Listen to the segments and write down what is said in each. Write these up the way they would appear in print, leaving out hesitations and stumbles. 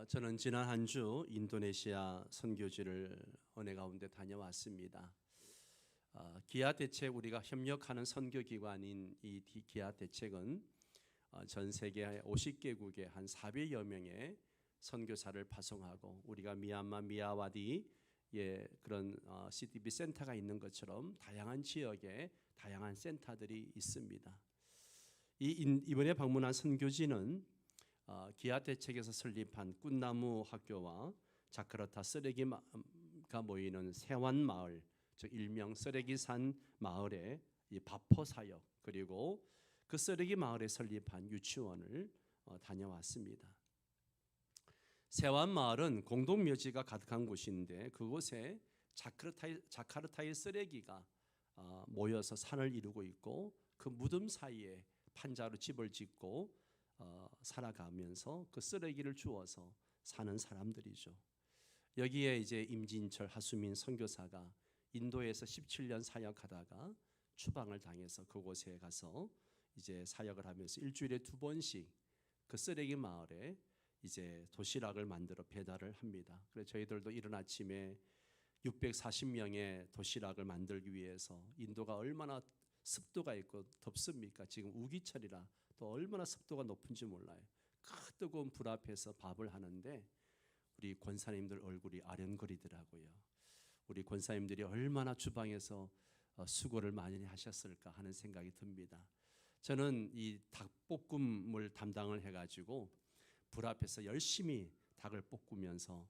저는 지난 한 주 인도네시아 선교지를 은혜 가운데 다녀왔습니다. 기아 대책, 우리가 협력하는 선교기관인 이 기아 대책은 전 세계 50개국에 한 400여 명의 선교사를 파송하고, 우리가 미얀마 미야와디에 그런 CDB 센터가 있는 것처럼 다양한 지역에 다양한 센터들이 있습니다. 이번에 방문한 선교지는 기아 대책에서 설립한 꿈나무 학교와 자카르타 쓰레기가 모이는 세완마을, 즉 일명 쓰레기산 마을의 이 바포 사역, 그리고 그 쓰레기 마을에 설립한 유치원을 다녀왔습니다. 세완마을은 공동묘지가 가득한 곳인데, 그곳에 자카르타의 쓰레기가 모여서 산을 이루고 있고, 그 무덤 사이에 판자로 집을 짓고 살아가면서 그 쓰레기를 주워서 사는 사람들이죠. 여기에 이제 임진철 하수민 선교사가 인도에서 17년 사역하다가 추방을 당해서 그곳에 가서 이제 사역을 하면서 일주일에 2번씩 그 쓰레기 마을에 이제 도시락을 만들어 배달을 합니다. 그래서 저희들도 이른 아침에 640명의 도시락을 만들기 위해서, 인도가 얼마나 습도가 있고 덥습니까? 지금 우기철이라 또 얼마나 습도가 높은지 몰라요. 그 뜨거운 불 앞에서 밥을 하는데 우리 권사님들 얼굴이 아련거리더라고요. 우리 권사님들이 얼마나 주방에서 수고를 많이 하셨을까 하는 생각이 듭니다. 저는 이 닭볶음을 담당을 해가지고 불 앞에서 열심히 닭을 볶으면서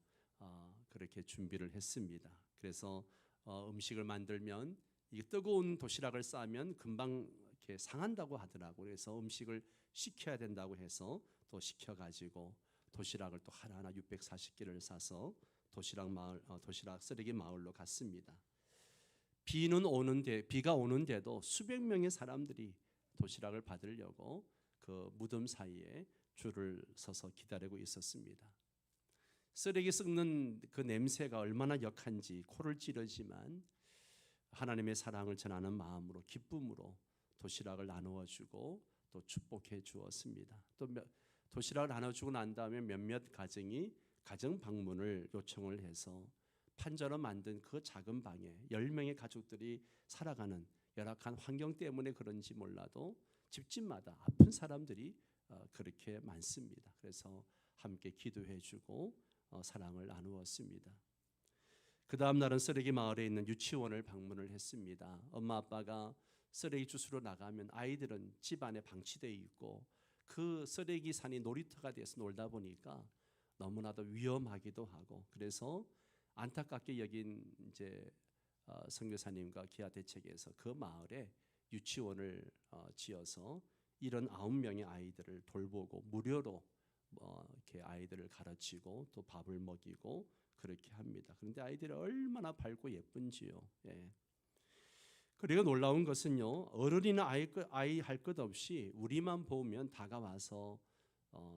그렇게 준비를 했습니다. 그래서 음식을 만들면 이 뜨거운 도시락을 싸면 금방 이렇게 상한다고 하더라고요. 그래서 음식을 식혀야 된다고 해서 또 식혀가지고 도시락을 또 하나하나 640개를 싸서 도시락 쓰레기 마을로 갔습니다. 비가 오는데도 수백 명의 사람들이 도시락을 받으려고 그 무덤 사이에 줄을 서서 기다리고 있었습니다. 쓰레기 썩는 그 냄새가 얼마나 역한지 코를 찌르지만 하나님의 사랑을 전하는 마음으로, 기쁨으로 도시락을 나누어 주고 또 축복해 주었습니다. 또 도시락을 나눠주고 난 다음에 몇몇 가정이 가정 방문을 요청을 해서 판자로 만든 그 작은 방에 10명의 가족들이 살아가는 열악한 환경 때문에 그런지 몰라도 집집마다 아픈 사람들이 그렇게 많습니다. 그래서 함께 기도해 주고 사랑을 나누었습니다. 그 다음 날은 쓰레기 마을에 있는 유치원을 방문을 했습니다. 엄마 아빠가 쓰레기 주스러 나가면 아이들은 집 안에 방치되어 있고, 그 쓰레기 산이 놀이터가 돼서 놀다 보니까 너무나도 위험하기도 하고, 그래서 안타깝게 여긴 이제 선교사님과 기아 대책에서 그 마을에 유치원을 지어서 79명의 아이들을 돌보고 무료로 이렇게 아이들을 가르치고 또 밥을 먹이고 그렇게 합니다. 그런데 아이들이 얼마나 밝고 예쁜지요. 예. 그리고 놀라운 것은요, 어른이나 아이 할 것 없이 우리만 보면 다가와서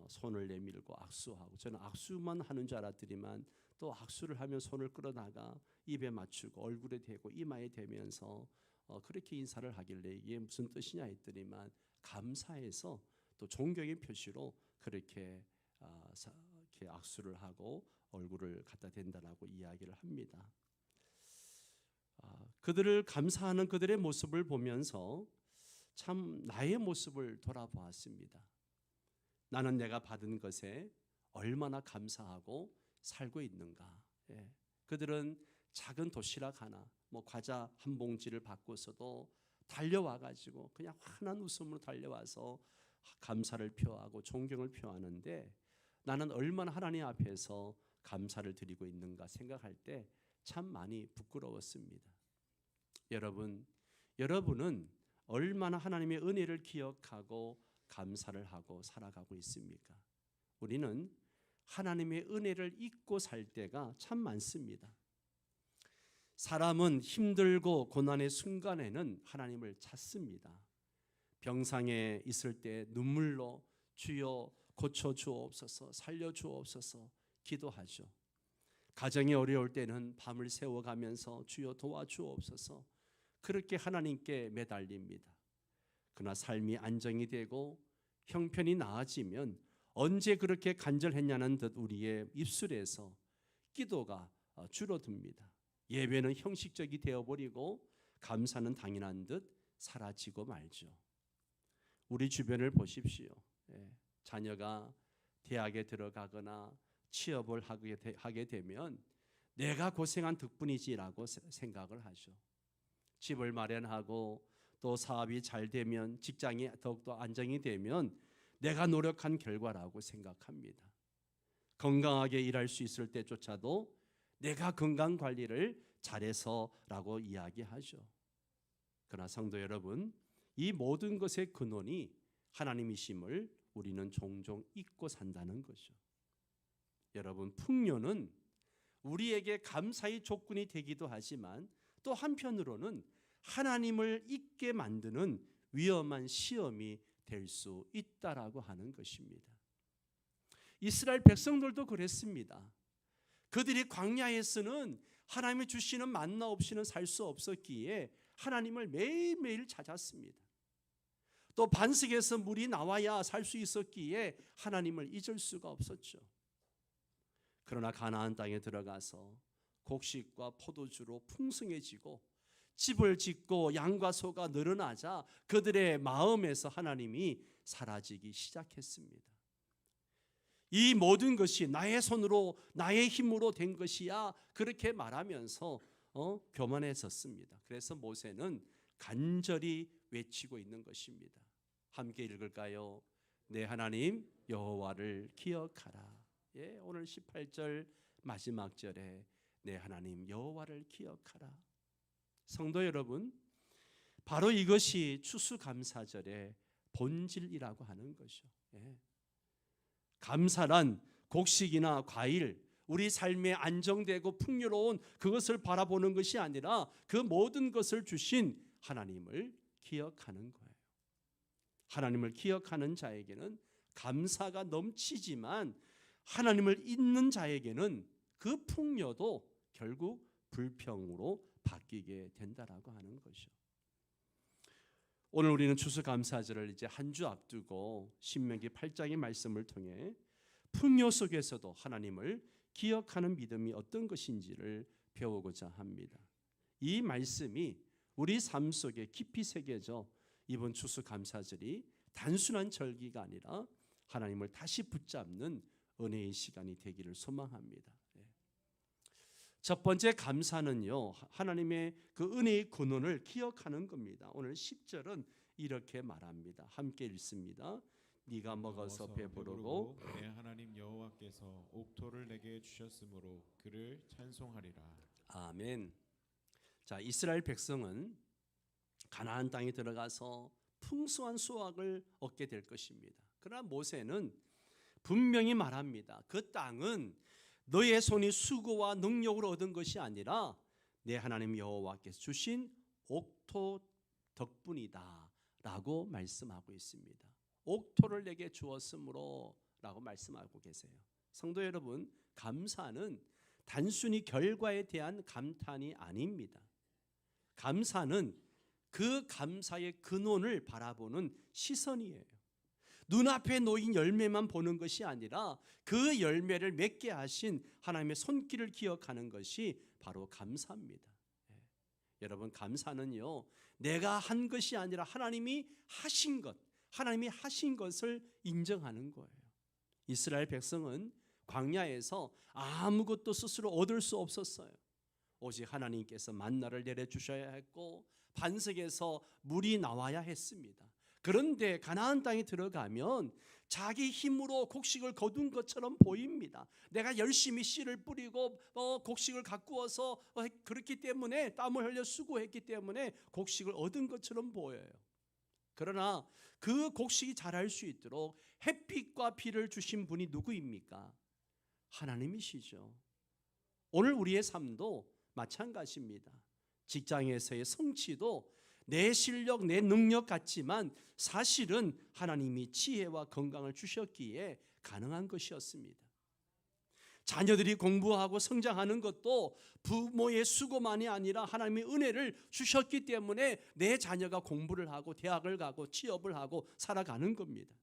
손을 내밀고 악수하고, 저는 악수만 하는 줄 알았더니만 또 악수를 하면 손을 끌어다가 입에 맞추고 얼굴에 대고 이마에 대면서 그렇게 인사를 하길래 이게 무슨 뜻이냐 했더니만 감사해서 또 존경의 표시로 그렇게 악수를 하고 얼굴을 갖다 댄다라고 이야기를 합니다. 그들을 감사하는 그들의 모습을 보면서 참 나의 모습을 돌아보았습니다. 나는 내가 받은 것에 얼마나 감사하고 살고 있는가. 예. 그들은 작은 도시락 하나, 과자 한 봉지를 받고서도 달려와가지고 그냥 환한 웃음으로 달려와서 감사를 표하고 존경을 표하는데, 나는 얼마나 하나님 앞에서 감사를 드리고 있는가 생각할 때 참 많이 부끄러웠습니다. 여러분은 얼마나 하나님의 은혜를 기억하고 감사를 하고 살아가고 있습니까? 우리는 하나님의 은혜를 잊고 살 때가 참 많습니다. 사람은 힘들고 고난의 순간에는 하나님을 찾습니다. 병상에 있을 때 눈물로 주여 고쳐 주옵소서, 살려 주옵소서 기도하죠. 가정이 어려울 때는 밤을 새워가면서 주여 도와주옵소서 그렇게 하나님께 매달립니다. 그러나 삶이 안정이 되고 형편이 나아지면 언제 그렇게 간절했냐는 듯 우리의 입술에서 기도가 줄어듭니다. 예배는 형식적이 되어버리고 감사는 당연한 듯 사라지고 말죠. 우리 주변을 보십시오. 자녀가 대학에 들어가거나 취업을 하게 되면 내가 고생한 덕분이지라고 생각을 하죠. 집을 마련하고 또 사업이 잘 되면, 직장이 더욱더 안정이 되면 내가 노력한 결과라고 생각합니다. 건강하게 일할 수 있을 때조차도 내가 건강 관리를 잘해서라고 이야기하죠. 그러나 성도 여러분, 이 모든 것의 근원이 하나님이심을 우리는 종종 잊고 산다는 거죠. 여러분, 풍요는 우리에게 감사의 조건이 되기도 하지만 또 한편으로는 하나님을 잊게 만드는 위험한 시험이 될 수 있다라고 하는 것입니다. 이스라엘 백성들도 그랬습니다. 그들이 광야에서는 하나님이 주시는 만나 없이는 살 수 없었기에 하나님을 매일매일 찾았습니다. 또 반석에서 물이 나와야 살 수 있었기에 하나님을 잊을 수가 없었죠. 그러나 가나안 땅에 들어가서 곡식과 포도주로 풍성해지고 집을 짓고 양과 소가 늘어나자 그들의 마음에서 하나님이 사라지기 시작했습니다. 이 모든 것이 나의 손으로 나의 힘으로 된 것이야, 그렇게 말하면서 교만해졌습니다. 그래서 모세는 간절히 외치고 있는 것입니다. 함께 읽을까요? 내 하나님 여호와를 기억하라. 오늘 18절 마지막 절에 내 하나님 여호와를 기억하라. 성도 여러분, 바로 이것이 추수감사절의 본질이라고 하는 것이죠. 감사란 곡식이나 과일, 우리 삶에 안정되고 풍요로운 그것을 바라보는 것이 아니라 그 모든 것을 주신 하나님을 기억하는 거예요. 하나님을 기억하는 자에게는 감사가 넘치지만 하나님을 잊는 자에게는 그 풍요도 결국 불평으로 바뀌게 된다라고 하는 것이죠. 오늘 우리는 추수감사절을 이제 한 주 앞두고 신명기 8장의 말씀을 통해 풍요 속에서도 하나님을 기억하는 믿음이 어떤 것인지를 배우고자 합니다. 이 말씀이 우리 삶 속에 깊이 새겨져 이번 추수감사절이 단순한 절기가 아니라 하나님을 다시 붙잡는 은혜의 시간이 되기를 소망합니다. 첫 번째 감사는요, 하나님의 그 은혜의 근원을 기억하는 겁니다. 오늘 10절은 이렇게 말합니다. 함께 읽습니다. 네가 먹어서 배부르고 내 하나님 여호와께서 옥토를 내게 주셨으므로 그를 찬송하리라. 아멘. 자, 이스라엘 백성은 가나안 땅에 들어가서 풍성한 수확을 얻게 될 것입니다. 그러나 모세는 분명히 말합니다. 그 땅은 너의 손이 수고와 능력으로 얻은 것이 아니라 내 하나님 여호와께서 주신 옥토 덕분이다 라고 말씀하고 있습니다. 옥토를 내게 주었으므로 라고 말씀하고 계세요. 성도 여러분, 감사는 단순히 결과에 대한 감탄이 아닙니다. 감사는 그 감사의 근원을 바라보는 시선이에요. 눈앞에 놓인 열매만 보는 것이 아니라 그 열매를 맺게 하신 하나님의 손길을 기억하는 것이 바로 감사입니다. 여러분, 감사는요, 내가 한 것이 아니라 하나님이 하신 것, 하나님이 하신 것을 인정하는 거예요. 이스라엘 백성은 광야에서 아무것도 스스로 얻을 수 없었어요. 오직 하나님께서 만나를 내려주셔야 했고 반석에서 물이 나와야 했습니다. 그런데 가나안 땅에 들어가면 자기 힘으로 곡식을 거둔 것처럼 보입니다. 내가 열심히 씨를 뿌리고 곡식을 가꾸어서 그렇기 때문에 땀을 흘려 수고했기 때문에 곡식을 얻은 것처럼 보여요. 그러나 그 곡식이 자랄 수 있도록 햇빛과 비를 주신 분이 누구입니까? 하나님이시죠. 오늘 우리의 삶도 마찬가지입니다. 직장에서의 성취도 내 실력, 내 능력 같지만 사실은 하나님이 지혜와 건강을 주셨기에 가능한 것이었습니다. 자녀들이 공부하고 성장하는 것도 부모의 수고만이 아니라 하나님의 은혜를 주셨기 때문에 내 자녀가 공부를 하고 대학을 가고 취업을 하고 살아가는 겁니다.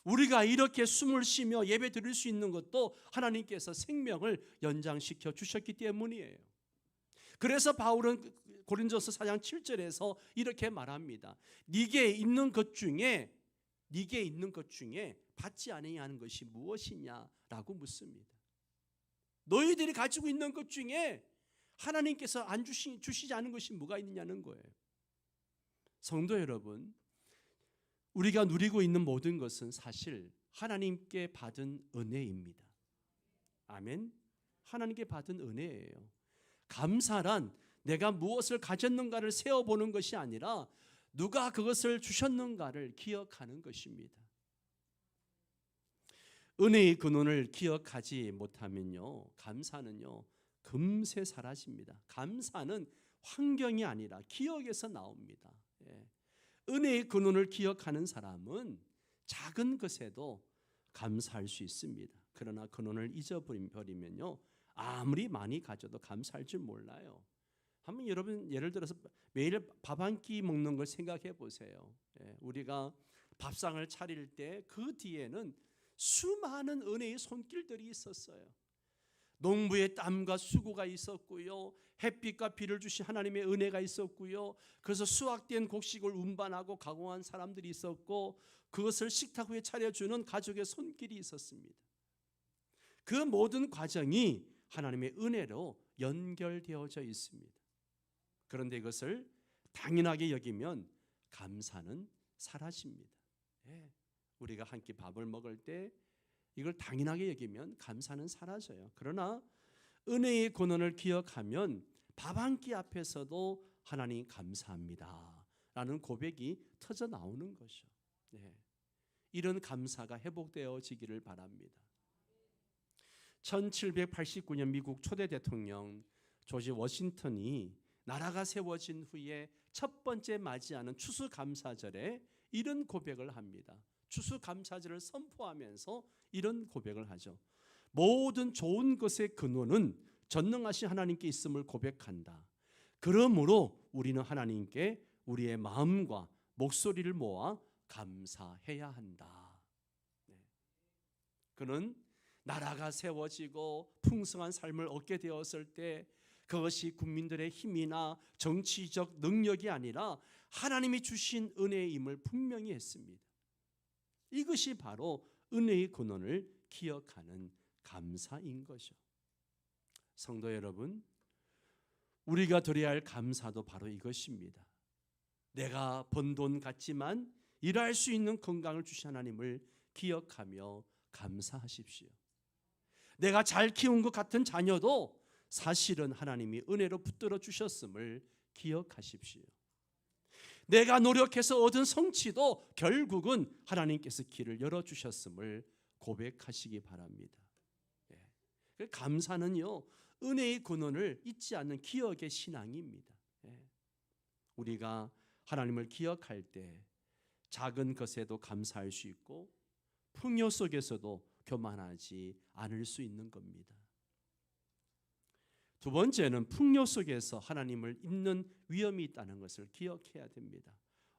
우리가 이렇게 숨을 쉬며 예배 드릴 수 있는 것도 하나님께서 생명을 연장시켜 주셨기 때문이에요. 그래서 바울은 고린도서 4장 7절에서 이렇게 말합니다. 네게 있는 것 중에 받지 아니하는 것이 무엇이냐라고 묻습니다. 너희들이 가지고 있는 것 중에 하나님께서 안 주시지 않은 것이 뭐가 있느냐는 거예요. 성도 여러분, 우리가 누리고 있는 모든 것은 사실 하나님께 받은 은혜입니다. 아멘. 하나님께 받은 은혜예요. 감사란 내가 무엇을 가졌는가를 세어보는 것이 아니라 누가 그것을 주셨는가를 기억하는 것입니다. 은혜의 근원을 기억하지 못하면요, 감사는요 금세 사라집니다. 감사는 환경이 아니라 기억에서 나옵니다. 은혜의 근원을 기억하는 사람은 작은 것에도 감사할 수 있습니다. 그러나 근원을 잊어버리면요, 아무리 많이 가져도 감사할 줄 몰라요. 한번 여러분 예를 들어서 매일 밥 한 끼 먹는 걸 생각해 보세요. 우리가 밥상을 차릴 때 그 뒤에는 수많은 은혜의 손길들이 있었어요. 농부의 땀과 수고가 있었고요, 햇빛과 비를 주신 하나님의 은혜가 있었고요, 그래서 수확된 곡식을 운반하고 가공한 사람들이 있었고, 그것을 식탁 위에 차려주는 가족의 손길이 있었습니다. 그 모든 과정이 하나님의 은혜로 연결되어져 있습니다. 그런데 이것을 당연하게 여기면 감사는 사라집니다. 우리가 한 끼 밥을 먹을 때 이걸 당연하게 여기면 감사는 사라져요. 그러나 은혜의 근원을 기억하면 밥 한 끼 앞에서도 하나님 감사합니다 라는 고백이 터져 나오는 것이죠. 이런 감사가 회복되어지기를 바랍니다. 1789년 미국 초대 대통령 조지 워싱턴이 나라가 세워진 후에 첫 번째 맞이하는 추수감사절에 이런 고백을 합니다. 추수감사절을 선포하면서 이런 고백을 하죠. 모든 좋은 것의 근원은 전능하신 하나님께 있음을 고백한다. 그러므로 우리는 하나님께 우리의 마음과 목소리를 모아 감사해야 한다. 그는 나라가 세워지고 풍성한 삶을 얻게 되었을 때 그것이 국민들의 힘이나 정치적 능력이 아니라 하나님이 주신 은혜임을 분명히 했습니다. 이것이 바로 은혜의 근원을 기억하는 감사인 것이죠. 성도 여러분, 우리가 드려야 할 감사도 바로 이것입니다. 내가 번 돈 같지만 일할 수 있는 건강을 주신 하나님을 기억하며 감사하십시오. 내가 잘 키운 것 같은 자녀도 사실은 하나님이 은혜로 붙들어 주셨음을 기억하십시오. 내가 노력해서 얻은 성취도 결국은 하나님께서 길을 열어주셨음을 고백하시기 바랍니다. 감사는요, 은혜의 근원을 잊지 않는 기억의 신앙입니다. 우리가 하나님을 기억할 때 작은 것에도 감사할 수 있고 풍요 속에서도 교만하지 않을 수 있는 겁니다. 두 번째는 풍요 속에서 하나님을 잊는 위험이 있다는 것을 기억해야 됩니다.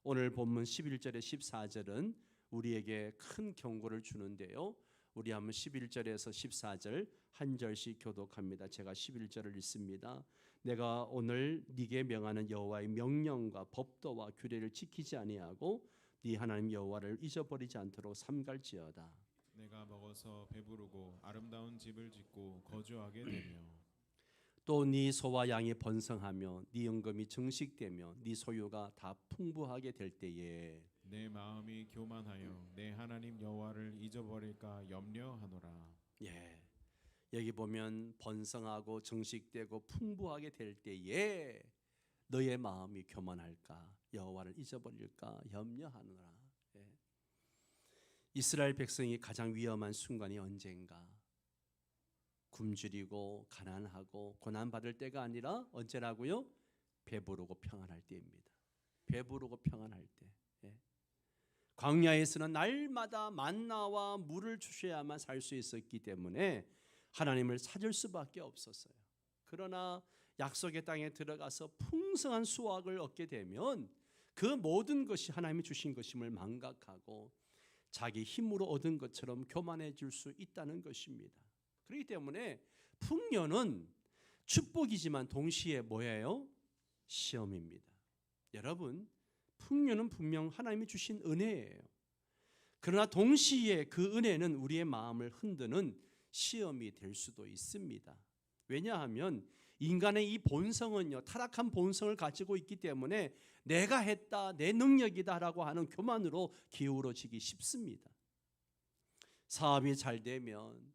오늘 본문 11절에 14절은 우리에게 큰 경고를 주는데요, 우리 한번 11절에서 14절 한 절씩 교독합니다. 제가 11절을 읽습니다. 내가 오늘 네게 명하는 여호와의 명령과 법도와 규례를 지키지 아니하고 네 하나님 여호와를 잊어버리지 않도록 삼갈지어다. 내가 먹어서 배부르고 아름다운 집을 짓고 거주하게 되며 또 네 소와 양이 번성하며 네 연금이 증식되며 네 소유가 다 풍부하게 될 때에 내 마음이 교만하여 내 하나님 여호와를 잊어버릴까 염려하노라. 여기 보면 번성하고 증식되고 풍부하게 될 때에 너의 마음이 교만할까 여호와를 잊어버릴까 염려하노라. 이스라엘 백성이 가장 위험한 순간이 언젠가? 굶주리고 가난하고 고난받을 때가 아니라 언제라고요? 배부르고 평안할 때입니다. 배부르고 평안할 때. 광야에서는 날마다 만나와 물을 주셔야만 살 수 있었기 때문에 하나님을 찾을 수밖에 없었어요. 그러나 약속의 땅에 들어가서 풍성한 수확을 얻게 되면 그 모든 것이 하나님이 주신 것임을 망각하고 자기 힘으로 얻은 것처럼 교만해질 수 있다는 것입니다. 그렇기 때문에 풍요는 축복이지만 동시에 뭐예요? 시험입니다. 여러분, 풍요는 분명 하나님이 주신 은혜예요. 그러나 동시에 그 은혜는 우리의 마음을 흔드는 시험이 될 수도 있습니다. 왜냐하면 인간의 이 본성은요, 타락한 본성을 가지고 있기 때문에 내가 했다, 내 능력이다라고 하는 교만으로 기울어지기 쉽습니다. 사업이 잘 되면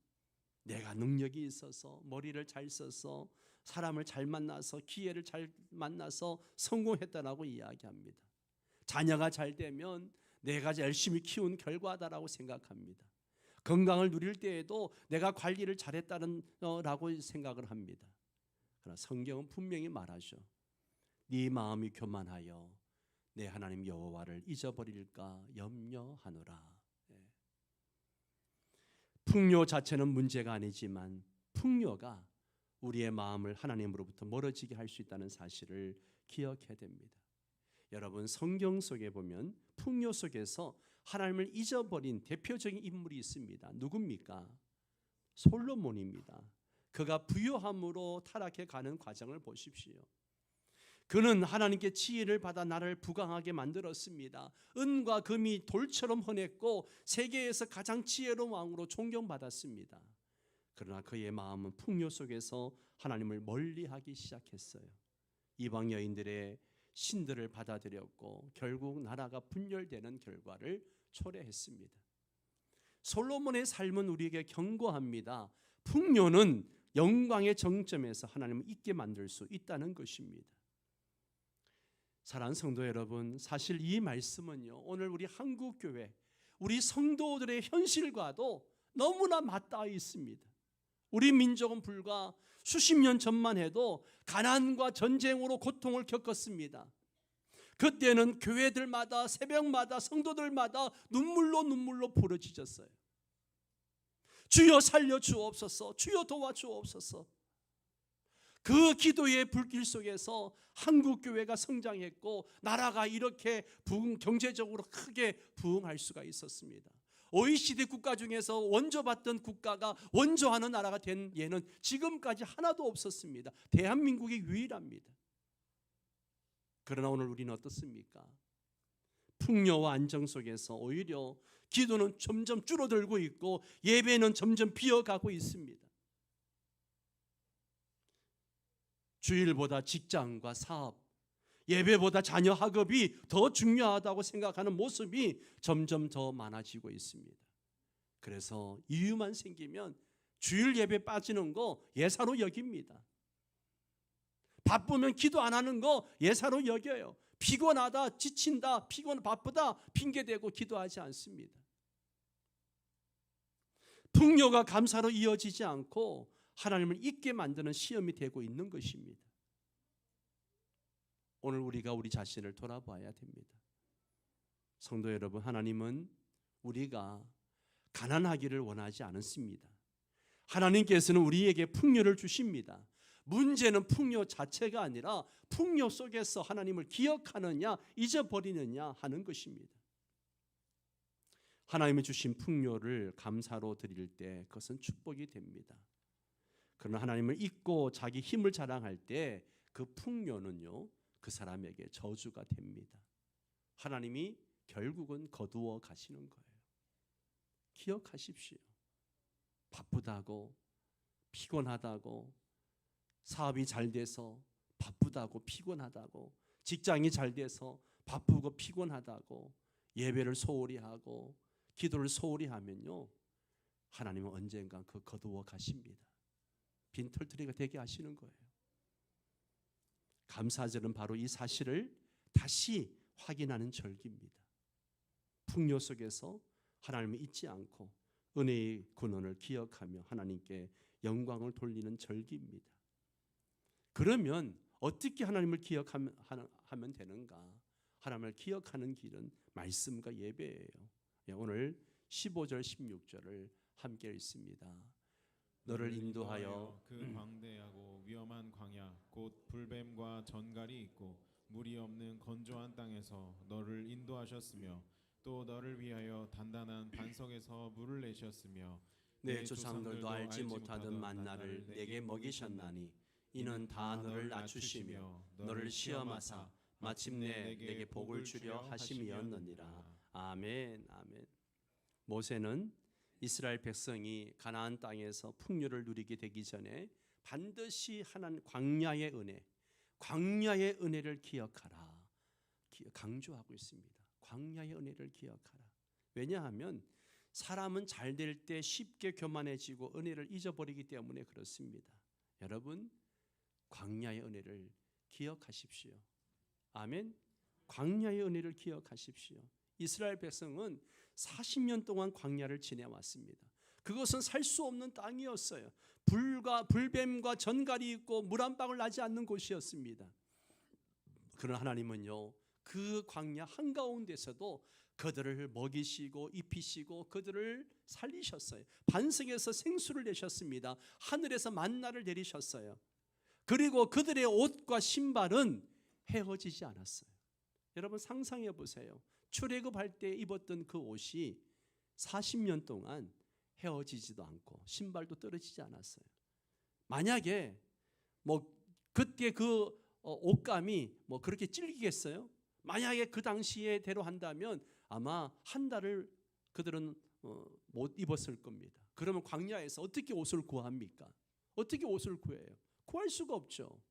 내가 능력이 있어서, 머리를 잘 써서, 사람을 잘 만나서, 기회를 잘 만나서 성공했다라고 이야기합니다. 자녀가 잘 되면 내가 열심히 키운 결과다라고 생각합니다. 건강을 누릴 때에도 내가 관리를 잘했다는 라고 생각을 합니다. 그러나 성경은 분명히 말하죠. 네 마음이 교만하여 내 하나님 여호와를 잊어버릴까 염려하노라. 풍요 자체는 문제가 아니지만 풍요가 우리의 마음을 하나님으로부터 멀어지게 할 수 있다는 사실을 기억해야 됩니다. 여러분, 성경 속에 보면 풍요 속에서 하나님을 잊어버린 대표적인 인물이 있습니다. 누굽니까? 솔로몬입니다. 그가 부요함으로 타락해 가는 과정을 보십시오. 그는 하나님께 지혜를 받아 나를 부강하게 만들었습니다. 은과 금이 돌처럼 흔했고 세계에서 가장 지혜로운 왕으로 존경받았습니다. 그러나 그의 마음은 풍요 속에서 하나님을 멀리하기 시작했어요. 이방 여인들의 신들을 받아들였고 결국 나라가 분열되는 결과를 초래했습니다. 솔로몬의 삶은 우리에게 경고합니다. 풍요는 영광의 정점에서 하나님을 잊게 만들 수 있다는 것입니다. 사랑하는 성도 여러분, 사실 이 말씀은요, 오늘 우리 한국교회, 우리 성도들의 현실과도 너무나 맞닿아 있습니다. 우리 민족은 불과 수십 년 전만 해도 가난과 전쟁으로 고통을 겪었습니다. 그때는 교회들마다, 새벽마다, 성도들마다 눈물로 부르짖었어요. 주여 살려 주옵소서, 주여 도와 주옵소서. 그 기도의 불길 속에서 한국교회가 성장했고 나라가 이렇게 경제적으로 크게 부흥할 수가 있었습니다. OECD 국가 중에서 원조받던 국가가 원조하는 나라가 된 예는 지금까지 하나도 없었습니다. 대한민국이 유일합니다. 그러나 오늘 우리는 어떻습니까? 풍요와 안정 속에서 오히려 기도는 점점 줄어들고 있고 예배는 점점 비어가고 있습니다. 주일보다 직장과 사업, 예배보다 자녀 학업이 더 중요하다고 생각하는 모습이 점점 더 많아지고 있습니다. 그래서 이유만 생기면 주일 예배 빠지는 거 예사로 여깁니다. 바쁘면 기도 안 하는 거 예사로 여겨요. 피곤하다, 지친다, 바쁘다 핑계대고 기도하지 않습니다. 풍요가 감사로 이어지지 않고 하나님을 잊게 만드는 시험이 되고 있는 것입니다. 오늘 우리가 우리 자신을 돌아봐야 됩니다. 성도 여러분, 하나님은 우리가 가난하기를 원하지 않습니다. 하나님께서는 우리에게 풍요를 주십니다. 문제는 풍요 자체가 아니라 풍요 속에서 하나님을 기억하느냐 잊어버리느냐 하는 것입니다. 하나님이 주신 풍요를 감사로 드릴 때 그것은 축복이 됩니다. 그러나 하나님을 잊고 자기 힘을 자랑할 때 그 풍요는요, 그 사람에게 저주가 됩니다. 하나님이 결국은 거두어 가시는 거예요. 기억하십시오. 바쁘다고, 피곤하다고, 사업이 잘 돼서 바쁘다고, 피곤하다고, 직장이 잘 돼서 바쁘고 피곤하다고, 예배를 소홀히 하고 기도를 소홀히 하면요, 하나님은 언젠가 그 거두어 가십니다. 빈털터리가 되게 하시는 거예요. 감사절은 바로 이 사실을 다시 확인하는 절기입니다. 풍요 속에서 하나님을 잊지 않고 은혜의 근원을 기억하며 하나님께 영광을 돌리는 절기입니다. 그러면 어떻게 하나님을 기억하면 되는가? 하나님을 기억하는 길은 말씀과 예배예요. 오늘 15절 16절을 함께 읽습니다. 너를 인도하여 그 광대하고 위험한 광야 곧 불뱀과 전갈이 있고 물이 없는 건조한 땅에서 너를 인도하셨으며 또 너를 위하여 단단한 반석에서 물을 내셨으며 내 조상들도 알지 못하던 만나를 내게 먹이셨나니 이는 다 너를 낮추시며 너를 시험하사 마침내 내게 복을 주려 하심이었느니라. 아멘. 아멘. 모세는 이스라엘 백성이 가나안 땅에서 풍요를 누리게 되기 전에 반드시 하나님 광야의 은혜를 기억하라 강조하고 있습니다. 광야의 은혜를 기억하라. 왜냐하면 사람은 잘 될 때 쉽게 교만해지고 은혜를 잊어버리기 때문에 그렇습니다. 여러분, 광야의 은혜를 기억하십시오. 아멘. 광야의 은혜를 기억하십시오. 이스라엘 백성은 40년 동안 광야를 지내왔습니다. 그것은 살 수 없는 땅이었어요. 불뱀과 전갈이 있고 물 한 방울 나지 않는 곳이었습니다. 그러나 하나님은요, 그 광야 한가운데서도 그들을 먹이시고 입히시고 그들을 살리셨어요. 반석에서 생수를 내셨습니다. 하늘에서 만나를 내리셨어요. 그리고 그들의 옷과 신발은 헤어지지 않았어요. 여러분 상상해 보세요. 출애굽할 때 입었던 그 옷이 40년 동안 헤어지지도 않고 신발도 떨어지지 않았어요. 만약에 그때 그 옷감이 그렇게 찔리겠어요? 만약에 그 당시에 대로 한다면 아마 한 달을 그들은 못 입었을 겁니다. 그러면 광야에서 어떻게 옷을 구합니까? 어떻게 옷을 구해요? 구할 수가 없죠.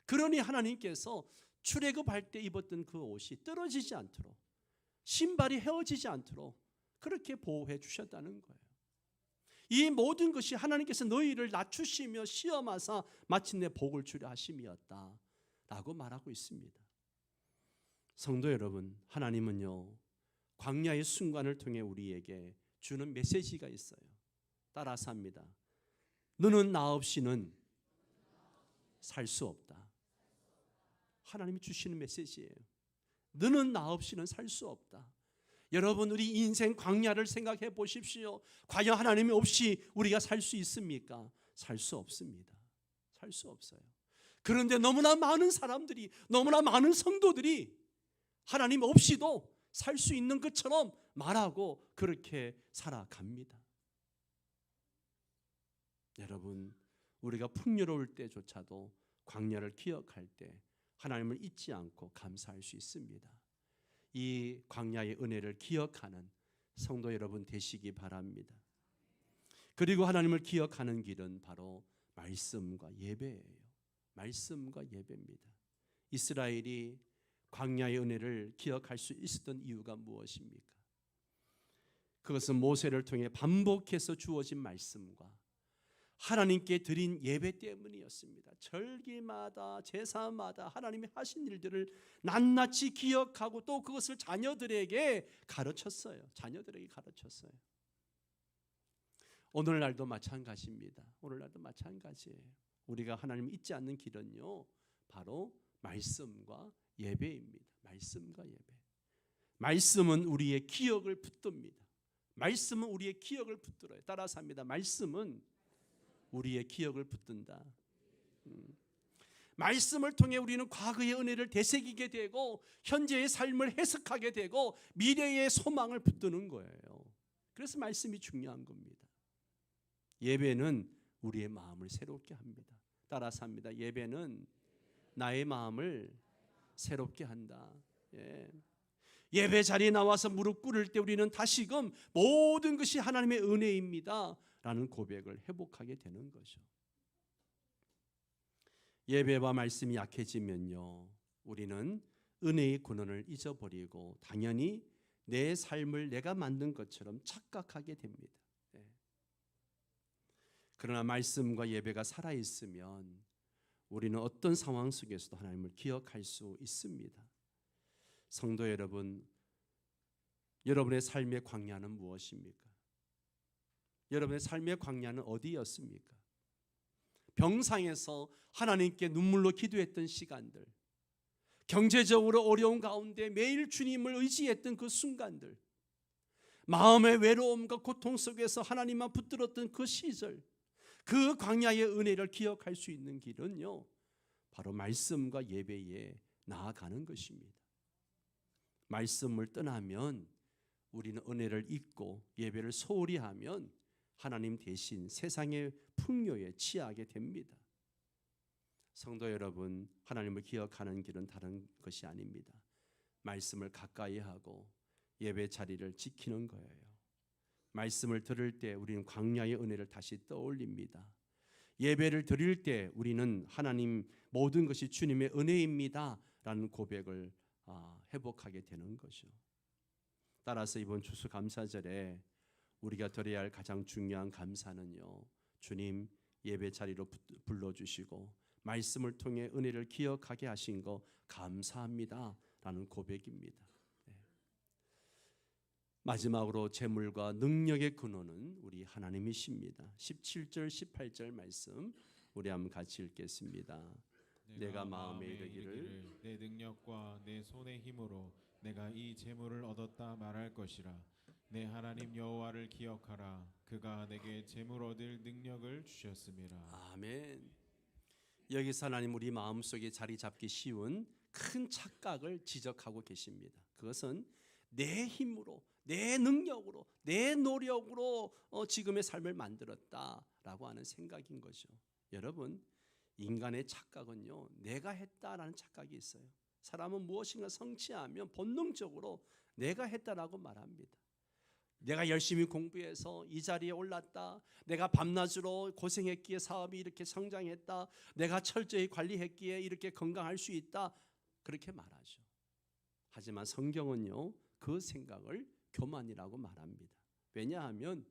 그러니 하나님께서 출애굽할 때 입었던 그 옷이 떨어지지 않도록, 신발이 헤어지지 않도록 그렇게 보호해 주셨다는 거예요. 이 모든 것이 하나님께서 너희를 낮추시며 시험하사 마침내 복을 주려 하심이었다 라고 말하고 있습니다. 성도 여러분, 하나님은요, 광야의 순간을 통해 우리에게 주는 메시지가 있어요. 따라서 합니다. 너는 나 없이는 살 수 없다. 하나님이 주시는 메시지예요. 너는 나 없이는 살 수 없다. 여러분, 우리 인생 광야를 생각해 보십시오. 과연 하나님이 없이 우리가 살 수 있습니까? 살 수 없습니다. 살 수 없어요. 그런데 너무나 많은 사람들이, 너무나 많은 성도들이 하나님 없이도 살 수 있는 것처럼 말하고 그렇게 살아갑니다. 여러분, 우리가 풍요로울 때조차도 광야를 기억할 때 하나님을 잊지 않고 감사할 수 있습니다. 이 광야의 은혜를 기억하는 성도 여러분 되시기 바랍니다. 그리고 하나님을 기억하는 길은 바로 말씀과 예배예요. 말씀과 예배입니다. 이스라엘이 광야의 은혜를 기억할 수 있었던 이유가 무엇입니까? 그것은 모세를 통해 반복해서 주어진 말씀과 하나님께 드린 예배 때문이었습니다. 절기마다 제사마다 하나님이 하신 일들을 낱낱이 기억하고 또 그것을 자녀들에게 가르쳤어요. 자녀들에게 가르쳤어요. 오늘날도 마찬가지입니다. 오늘날도 마찬가지예요. 우리가 하나님을 잊지 않는 길은요, 바로 말씀과 예배입니다. 말씀과 예배. 말씀은 우리의 기억을 붙듭니다. 말씀은 우리의 기억을 붙들어요. 따라서 합니다. 말씀은 우리의 기억을 붙든다. 말씀을 통해 우리는 과거의 은혜를 되새기게 되고 현재의 삶을 해석하게 되고 미래의 소망을 붙드는 거예요. 그래서 말씀이 중요한 겁니다. 예배는 우리의 마음을 새롭게 합니다. 따라서 합니다. 예배는 나의 마음을 새롭게 한다. 예배 자리에 나와서 무릎 꿇을 때 우리는 다시금 모든 것이 하나님의 은혜입니다 라는 고백을 회복하게 되는 거죠. 예배와 말씀이 약해지면요, 우리는 은혜의 근원을 잊어버리고 당연히 내 삶을 내가 만든 것처럼 착각하게 됩니다. 그러나 말씀과 예배가 살아있으면 우리는 어떤 상황 속에서도 하나님을 기억할 수 있습니다. 성도 여러분, 여러분의 삶의 광야는 무엇입니까? 여러분의 삶의 광야는 어디였습니까? 병상에서 하나님께 눈물로 기도했던 시간들, 경제적으로 어려운 가운데 매일 주님을 의지했던 그 순간들, 마음의 외로움과 고통 속에서 하나님만 붙들었던 그 시절, 그 광야의 은혜를 기억할 수 있는 길은요, 바로 말씀과 예배에 나아가는 것입니다. 말씀을 떠나면 우리는 은혜를 잊고 예배를 소홀히 하면 하나님 대신 세상의 풍요에 취하게 됩니다. 성도 여러분, 하나님을 기억하는 길은 다른 것이 아닙니다. 말씀을 가까이 하고 예배 자리를 지키는 거예요. 말씀을 들을 때 우리는 광야의 은혜를 다시 떠올립니다. 예배를 드릴 때 우리는 하나님 모든 것이 주님의 은혜입니다 라는 고백을 회복하게 되는 거죠. 따라서 이번 추수감사절에 우리가 드려야 할 가장 중요한 감사는요, 주님 예배 자리로 불러주시고 말씀을 통해 은혜를 기억하게 하신 거 감사합니다 라는 고백입니다. 네. 마지막으로 재물과 능력의 근원은 우리 하나님이십니다. 17절 18절 말씀 우리 한번 같이 읽겠습니다. 내가 마음에 이르기를 내 능력과 내 손의 힘으로 내가 이 재물을 얻었다 말할 것이라. 내 하나님 여호와를 기억하라. 그가 내게 재물 얻을 능력을 주셨습니다. 아멘. 여기서 하나님 우리 마음속에 자리 잡기 쉬운 큰 착각을 지적하고 계십니다. 그것은 내 힘으로, 내 능력으로, 내 노력으로 지금의 삶을 만들었다라고 하는 생각인 거죠. 여러분, 인간의 착각은요, 내가 했다라는 착각이 있어요. 사람은 무엇인가 성취하면 본능적으로 내가 했다라고 말합니다. 내가 열심히 공부해서 이 자리에 올랐다. 내가 밤낮으로 고생했기에 사업이 이렇게 성장했다. 내가 철저히 관리했기에 이렇게 건강할 수 있다. 그렇게 말하죠. 하지만 성경은요, 그 생각을 교만이라고 말합니다. 왜냐하면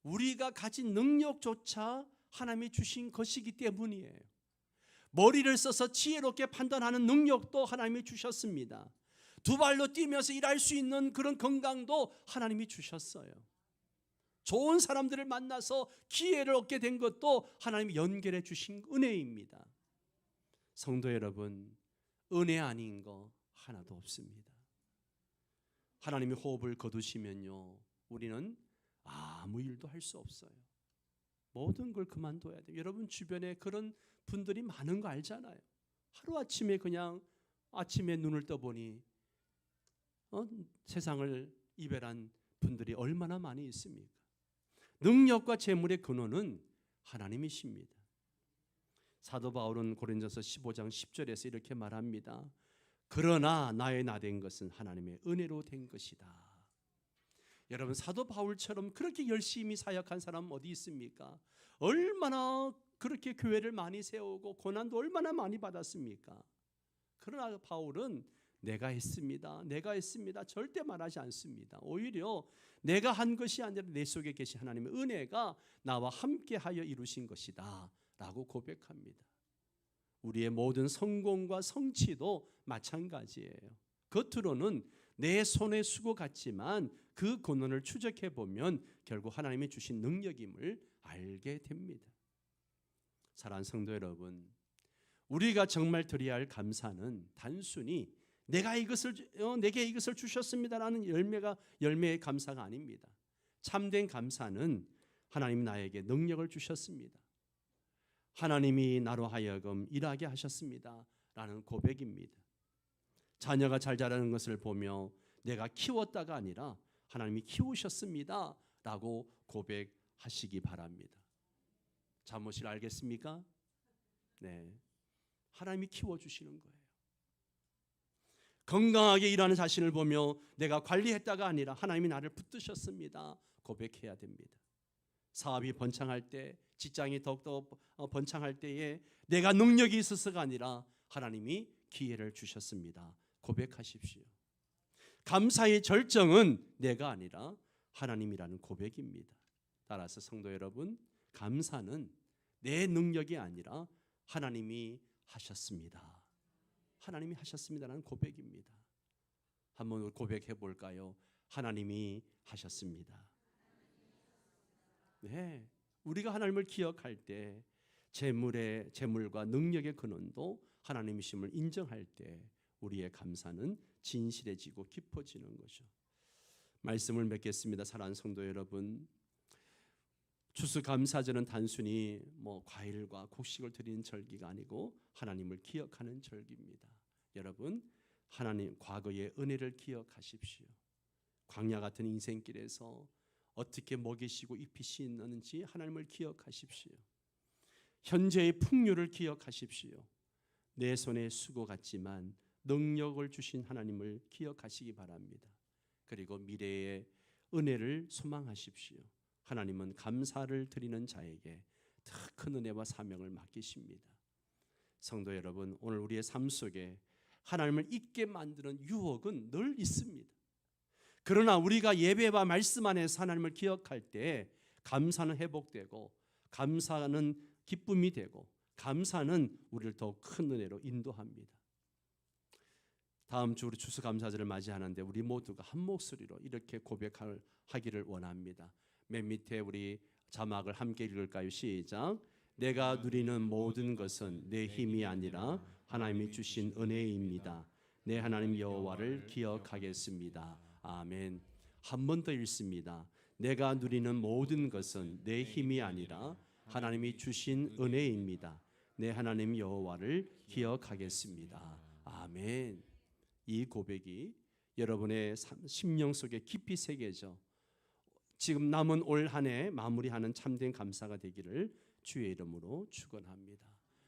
우리가 가진 능력조차 하나님이 주신 것이기 때문이에요. 머리를 써서 지혜롭게 판단하는 능력도 하나님이 주셨습니다. 두 발로 뛰면서 일할 수 있는 그런 건강도 하나님이 주셨어요. 좋은 사람들을 만나서 기회를 얻게 된 것도 하나님이 연결해 주신 은혜입니다. 성도 여러분, 은혜 아닌 거 하나도 없습니다. 하나님이 호흡을 거두시면요, 우리는 아무 일도 할 수 없어요. 모든 걸 그만둬야 돼요. 여러분 주변에 그런 분들이 많은 거 알잖아요. 하루아침에 그냥 아침에 눈을 떠보니 세상을 이별한 분들이 얼마나 많이 있습니까? 능력과 재물의 근원은 하나님이십니다. 사도 바울은 고린도서 15장 10절에서 이렇게 말합니다. 그러나 나의 나된 것은 하나님의 은혜로 된 것이다. 여러분, 사도 바울처럼 그렇게 열심히 사역한 사람 어디 있습니까? 얼마나 그렇게 교회를 많이 세우고 고난도 얼마나 많이 받았습니까? 그러나 바울은 내가 했습니다. 절대 말하지 않습니다. 오히려 내가 한 것이 아니라 내 속에 계신 하나님의 은혜가 나와 함께하여 이루신 것이다 라고 고백합니다. 우리의 모든 성공과 성취도 마찬가지예요. 겉으로는 내 손의 수고 같지만 그 근원을 추적해 보면 결국 하나님이 주신 능력임을 알게 됩니다. 사랑하는 성도 여러분, 우리가 정말 드려야 할 감사는 단순히 내게 이것을 주셨습니다라는 열매의 감사가 아닙니다. 참된 감사는 하나님 나에게 능력을 주셨습니다. 하나님이 나로 하여금 일하게 하셨습니다 라는 고백입니다. 자녀가 잘 자라는 것을 보며 내가 키웠다가 아니라 하나님이 키우셨습니다 라고 고백하시기 바랍니다. 잠옷을 알겠습니까? 네, 하나님이 키워주시는 거예요. 건강하게 일하는 자신을 보며 내가 관리했다가 아니라 하나님이 나를 붙드셨습니다 고백해야 됩니다. 사업이 번창할 때, 직장이 더욱더 번창할 때에 내가 능력이 있어서가 아니라 하나님이 기회를 주셨습니다 고백하십시오. 감사의 절정은 내가 아니라 하나님이라는 고백입니다. 따라서 성도 여러분, 감사는 내 능력이 아니라 하나님이 하셨습니다. 하나님이 하셨습니다라는 고백입니다. 한번 고백해 볼까요? 하나님이 하셨습니다. 네, 우리가 하나님을 기억할 때 재물과 능력의 근원도 하나님이심을 인정할 때 우리의 감사는 진실해지고 깊어지는 거죠. 말씀을 맺겠습니다. 사랑하는 성도 여러분, 추수감사절은 단순히 과일과 곡식을 드리는 절기가 아니고 하나님을 기억하는 절기입니다. 여러분, 하나님 과거의 은혜를 기억하십시오. 광야 같은 인생길에서 어떻게 먹이시고 입히시는지 하나님을 기억하십시오. 현재의 풍요를 기억하십시오. 내 손에 수고 같지만 능력을 주신 하나님을 기억하시기 바랍니다. 그리고 미래의 은혜를 소망하십시오. 하나님은 감사를 드리는 자에게 더 큰 은혜와 사명을 맡기십니다. 성도 여러분, 오늘 우리의 삶 속에 하나님을 잊게 만드는 유혹은 늘 있습니다. 그러나 우리가 예배와 말씀 안에서 하나님을 기억할 때 감사는 회복되고 감사는 기쁨이 되고 감사는 우리를 더욱 큰 은혜로 인도합니다. 다음 주 우리 추수감사절을 맞이하는데 우리 모두가 한 목소리로 이렇게 고백하기를 원합니다. 맨 밑에 우리 자막을 함께 읽을까요? 시작. 내가 누리는 모든 것은 내 힘이 아니라 하나님이 주신 은혜입니다. 내 하나님 여호와를 기억하겠습니다. 아멘. 한 번 더 읽습니다. 내가 누리는 모든 것은 내 힘이 아니라 하나님이 주신 은혜입니다. 내 하나님 여호와를 기억하겠습니다. 아멘. 이 고백이 여러분의 심령 속에 깊이 새겨져 지금 남은 올 한 해 마무리하는 참된 감사가 되기를 주의 이름으로 축원합니다.